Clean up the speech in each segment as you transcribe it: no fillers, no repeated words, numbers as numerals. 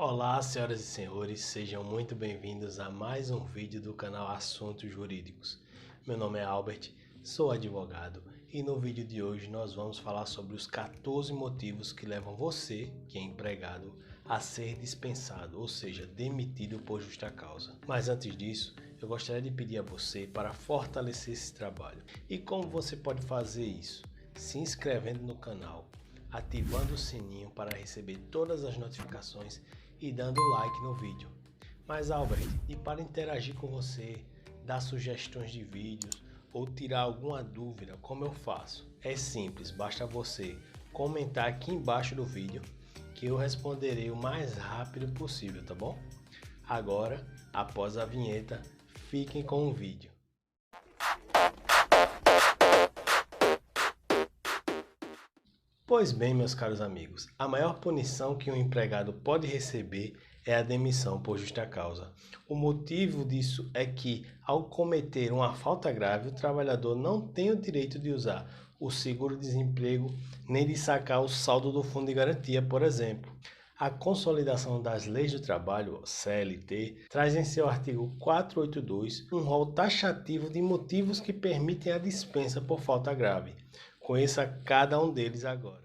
Olá, senhoras e senhores, sejam muito bem-vindos a mais um vídeo do canal Assuntos Jurídicos. Meu nome é Albert, sou advogado e no vídeo de hoje nós vamos falar sobre os 14 motivos que levam você, que é empregado, a ser dispensado, ou seja, demitido por justa causa. Mas antes disso, eu gostaria de pedir a você para fortalecer esse trabalho. E como você pode fazer isso? Se inscrevendo no canal, ativando o sininho para receber todas as notificações e dando like no vídeo. Mas Albert, e para interagir com você, dar sugestões de vídeos ou tirar alguma dúvida, como eu faço? É simples, basta você comentar aqui embaixo do vídeo que eu responderei o mais rápido possível, tá bom? Agora, após a vinheta, fiquem com o vídeo. Pois bem, meus caros amigos, a maior punição que um empregado pode receber é a demissão por justa causa. O motivo disso é que, ao cometer uma falta grave, o trabalhador não tem o direito de usar o seguro-desemprego nem de sacar o saldo do fundo de garantia, por exemplo. A Consolidação das Leis do Trabalho, CLT, traz em seu artigo 482 um rol taxativo de motivos que permitem a dispensa por falta grave. Conheça cada um deles agora.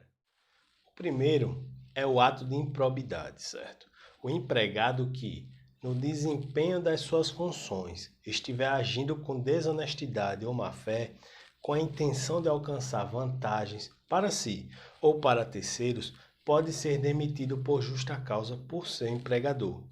O primeiro é o ato de improbidade, certo? O empregado que, no desempenho das suas funções, estiver agindo com desonestidade ou má-fé, com a intenção de alcançar vantagens para si ou para terceiros, pode ser demitido por justa causa por seu empregador.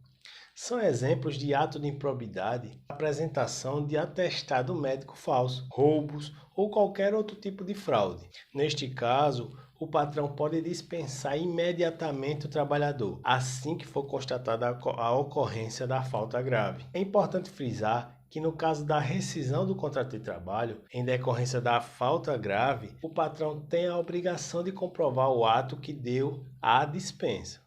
São exemplos de ato de improbidade a apresentação de atestado médico falso, roubos ou qualquer outro tipo de fraude. Neste caso, o patrão pode dispensar imediatamente o trabalhador, assim que for constatada a ocorrência da falta grave. É importante frisar que no caso da rescisão do contrato de trabalho, em decorrência da falta grave, o patrão tem a obrigação de comprovar o ato que deu à dispensa.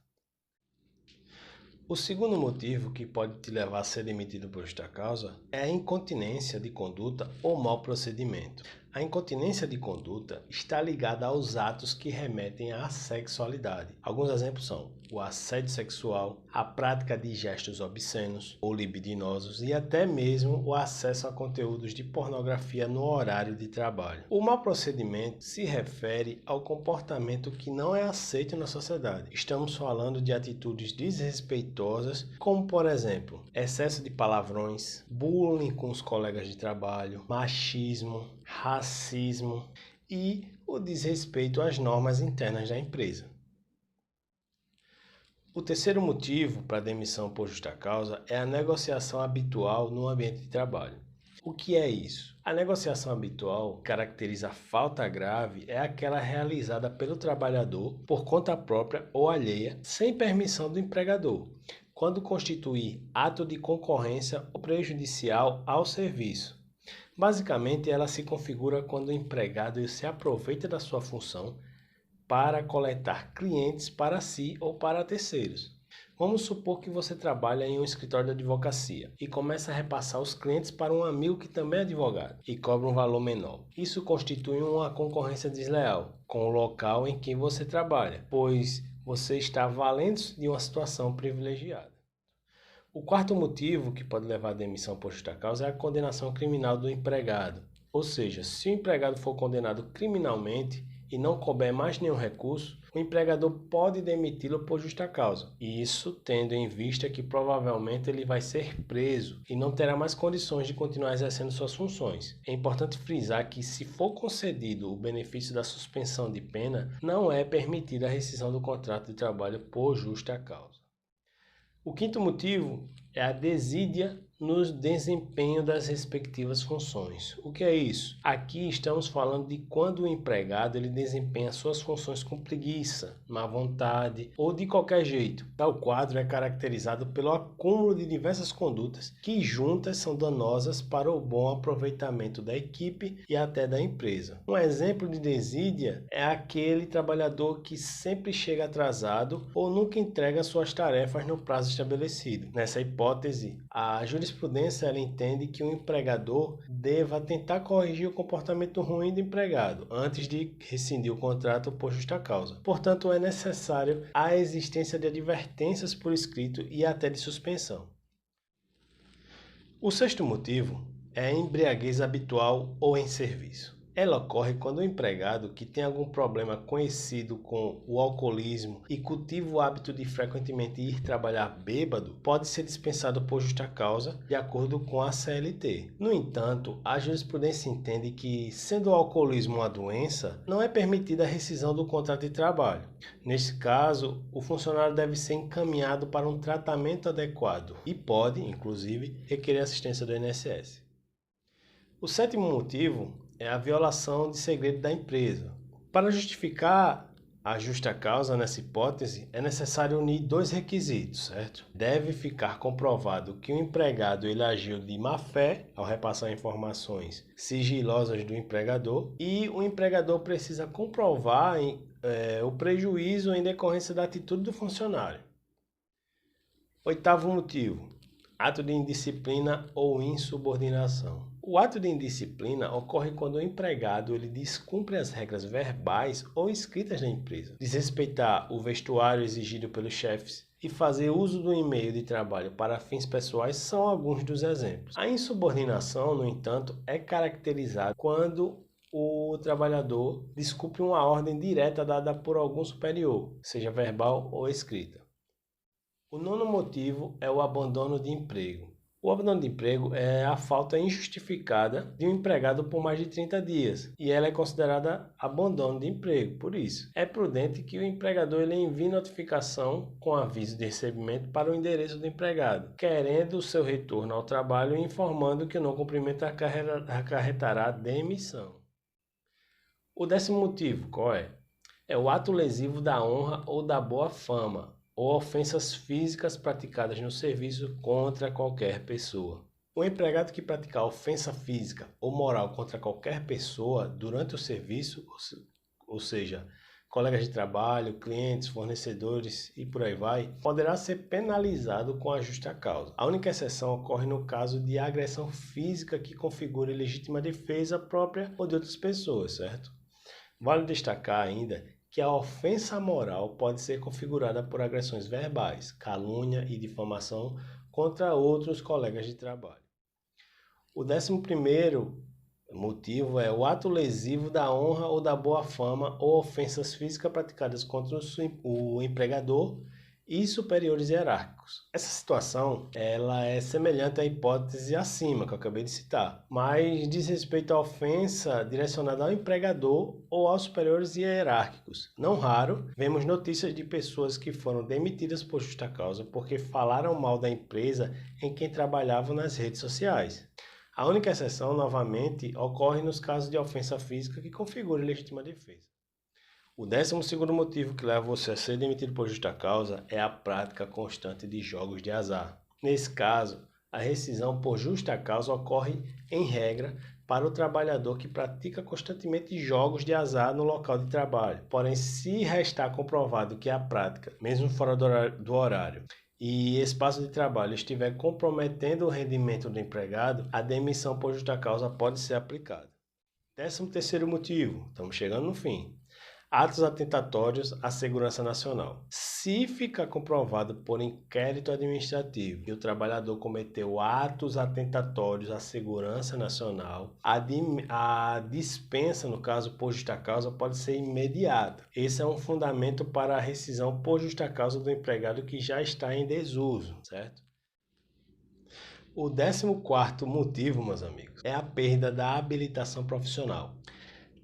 O segundo motivo que pode te levar a ser demitido por justa causa é a incontinência de conduta ou mau procedimento. A incontinência de conduta está ligada aos atos que remetem à sexualidade. Alguns exemplos são o assédio sexual, a prática de gestos obscenos ou libidinosos e até mesmo o acesso a conteúdos de pornografia no horário de trabalho. O mau procedimento se refere ao comportamento que não é aceito na sociedade. Estamos falando de atitudes desrespeitosas, como por exemplo, excesso de palavrões, bullying com os colegas de trabalho, machismo, racismo e o desrespeito às normas internas da empresa. O terceiro motivo para a demissão por justa causa é a negociação habitual no ambiente de trabalho. O que é isso? A negociação habitual, que caracteriza a falta grave, é aquela realizada pelo trabalhador por conta própria ou alheia, sem permissão do empregador, quando constituir ato de concorrência ou prejudicial ao serviço. Basicamente, ela se configura quando o empregado se aproveita da sua função para coletar clientes para si ou para terceiros. Vamos supor que você trabalha em um escritório de advocacia e começa a repassar os clientes para um amigo que também é advogado e cobra um valor menor. Isso constitui uma concorrência desleal com o local em que você trabalha, pois você está valendo-se de uma situação privilegiada. O quarto motivo que pode levar à demissão por justa causa é a condenação criminal do empregado. Ou seja, se o empregado for condenado criminalmente e não couber mais nenhum recurso, o empregador pode demiti-lo por justa causa. E isso tendo em vista que provavelmente ele vai ser preso e não terá mais condições de continuar exercendo suas funções. É importante frisar que, se for concedido o benefício da suspensão de pena, não é permitida a rescisão do contrato de trabalho por justa causa. O quinto motivo é a desídia no desempenho das respectivas funções. O que é isso? Aqui estamos falando de quando o empregado desempenha suas funções com preguiça, má vontade ou de qualquer jeito. Tal quadro é caracterizado pelo acúmulo de diversas condutas que juntas são danosas para o bom aproveitamento da equipe e até da empresa. Um exemplo de desídia é aquele trabalhador que sempre chega atrasado ou nunca entrega suas tarefas no prazo estabelecido. Nessa hipótese, a jurisprudência jurisprudência ela entende que o empregador deva tentar corrigir o comportamento ruim do empregado antes de rescindir o contrato por justa causa. Portanto, é necessário a existência de advertências por escrito e até de suspensão. O sexto motivo é a embriaguez habitual ou em serviço. Ela ocorre quando o empregado que tem algum problema conhecido com o alcoolismo e cultiva o hábito de frequentemente ir trabalhar bêbado pode ser dispensado por justa causa, de acordo com a CLT. No entanto, a jurisprudência entende que, sendo o alcoolismo uma doença, não é permitida a rescisão do contrato de trabalho. Neste caso, o funcionário deve ser encaminhado para um tratamento adequado e pode, inclusive, requerer assistência do INSS. O sétimo motivo é a violação de segredo da empresa. Para justificar a justa causa nessa hipótese, é necessário unir dois requisitos, certo? Deve ficar comprovado que o empregado ele agiu de má fé ao repassar informações sigilosas do empregador e o empregador precisa comprovar o prejuízo em decorrência da atitude do funcionário. Oitavo motivo, ato de indisciplina ou insubordinação. O ato de indisciplina ocorre quando o empregado ele descumpre as regras verbais ou escritas da empresa, desrespeitar o vestuário exigido pelos chefes e fazer uso do e-mail de trabalho para fins pessoais são alguns dos exemplos. A insubordinação, no entanto, é caracterizada quando o trabalhador descumpre uma ordem direta dada por algum superior, seja verbal ou escrita. O nono motivo é o abandono de emprego. O abandono de emprego é a falta injustificada de um empregado por mais de 30 dias e ela é considerada abandono de emprego. Por isso, é prudente que o empregador ele envie notificação com aviso de recebimento para o endereço do empregado, querendo o seu retorno ao trabalho e informando que o não cumprimento acarretará demissão. O décimo motivo, qual é? É o ato lesivo da honra ou da boa fama, ou ofensas físicas praticadas no serviço contra qualquer pessoa. O empregado que praticar ofensa física ou moral contra qualquer pessoa durante o serviço, ou seja, colegas de trabalho, clientes, fornecedores e por aí vai, poderá ser penalizado com a justa causa. A única exceção ocorre no caso de agressão física que configure legítima defesa própria ou de outras pessoas, certo? Vale destacar ainda que a ofensa moral pode ser configurada por agressões verbais, calúnia e difamação contra outros colegas de trabalho. O 11º motivo é o ato lesivo da honra ou da boa fama ou ofensas físicas praticadas contra o empregador e superiores hierárquicos. Essa situação ela é semelhante à hipótese acima que eu acabei de citar, mas diz respeito à ofensa direcionada ao empregador ou aos superiores hierárquicos. Não raro, vemos notícias de pessoas que foram demitidas por justa causa porque falaram mal da empresa em quem trabalhavam nas redes sociais. A única exceção, novamente, ocorre nos casos de ofensa física que configura legítima defesa. O 12º motivo que leva você a ser demitido por justa causa é a prática constante de jogos de azar. Nesse caso, a rescisão por justa causa ocorre, em regra, para o trabalhador que pratica constantemente jogos de azar no local de trabalho. Porém, se restar comprovado que a prática, mesmo fora do horário, e espaço de trabalho estiver comprometendo o rendimento do empregado, a demissão por justa causa pode ser aplicada. 13º motivo, estamos chegando no fim. Atos atentatórios à segurança nacional. Se ficar comprovado por inquérito administrativo que o trabalhador cometeu atos atentatórios à segurança nacional, a dispensa, no caso por justa causa, pode ser imediata. Esse é um fundamento para a rescisão por justa causa do empregado que já está em desuso, certo? O 14º motivo, meus amigos, é a perda da habilitação profissional.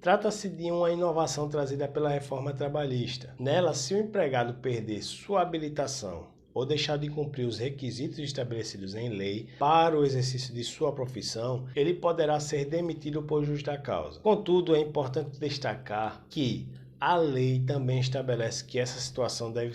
Trata-se de uma inovação trazida pela reforma trabalhista. Nela, se o empregado perder sua habilitação ou deixar de cumprir os requisitos estabelecidos em lei para o exercício de sua profissão, ele poderá ser demitido por justa causa. Contudo, é importante destacar que a lei também estabelece que essa situação deve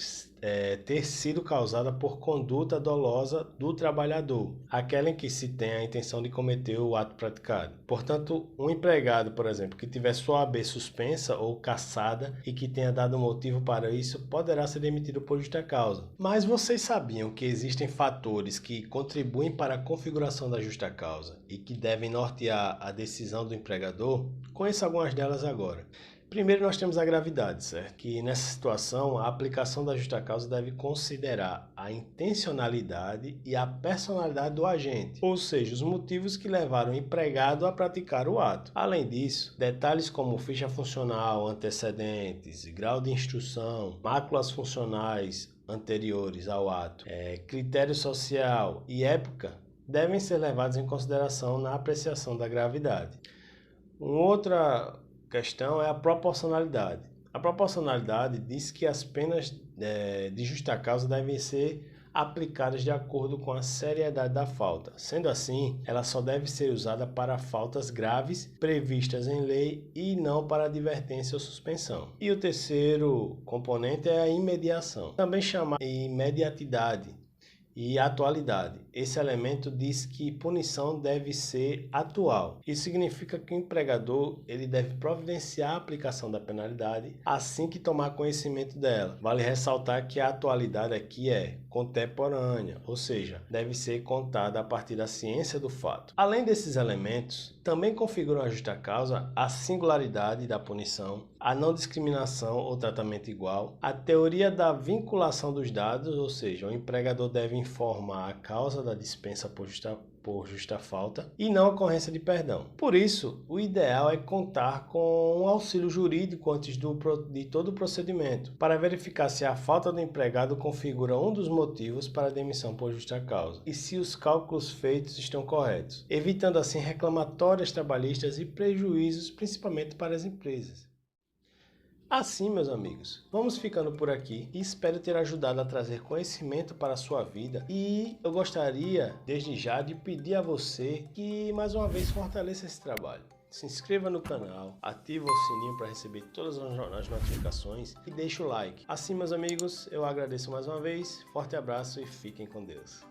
ter sido causada por conduta dolosa do trabalhador, aquela em que se tem a intenção de cometer o ato praticado. Portanto, um empregado, por exemplo, que tiver sua OAB suspensa ou cassada e que tenha dado motivo para isso, poderá ser demitido por justa causa. Mas vocês sabiam que existem fatores que contribuem para a configuração da justa causa e que devem nortear a decisão do empregador? Conheça algumas delas agora. Primeiro, nós temos a gravidade, certo? Que nessa situação, a aplicação da justa causa deve considerar a intencionalidade e a personalidade do agente, ou seja, os motivos que levaram o empregado a praticar o ato. Além disso, detalhes como ficha funcional, antecedentes, grau de instrução, máculas funcionais anteriores ao ato, critério social e época devem ser levados em consideração na apreciação da gravidade. Uma outra questão é a proporcionalidade. A proporcionalidade diz que as penas de justa causa devem ser aplicadas de acordo com a seriedade da falta. Sendo assim, ela só deve ser usada para faltas graves previstas em lei e não para advertência ou suspensão. E o terceiro componente é a imediação, também chamada imediatidade e atualidade. Esse elemento diz que punição deve ser atual. Isso significa que o empregador ele deve providenciar a aplicação da penalidade assim que tomar conhecimento dela. Vale ressaltar que a atualidade aqui é contemporânea, ou seja, deve ser contada a partir da ciência do fato. Além desses elementos, também configuram a justa causa a singularidade da punição, a não discriminação ou tratamento igual, a teoria da vinculação dos dados, ou seja, o empregador deve informar a causa da dispensa por justa falta e não ocorrência de perdão. Por isso, o ideal é contar com um auxílio jurídico antes de todo o procedimento, para verificar se a falta do empregado configura um dos motivos para a demissão por justa causa e se os cálculos feitos estão corretos, evitando assim reclamatórias trabalhistas e prejuízos, principalmente para as empresas. Assim, meus amigos, vamos ficando por aqui e espero ter ajudado a trazer conhecimento para a sua vida e eu gostaria, desde já, de pedir a você que mais uma vez fortaleça esse trabalho. Se inscreva no canal, ative o sininho para receber todas as notificações e deixe o like. Assim, meus amigos, eu agradeço mais uma vez, forte abraço e fiquem com Deus.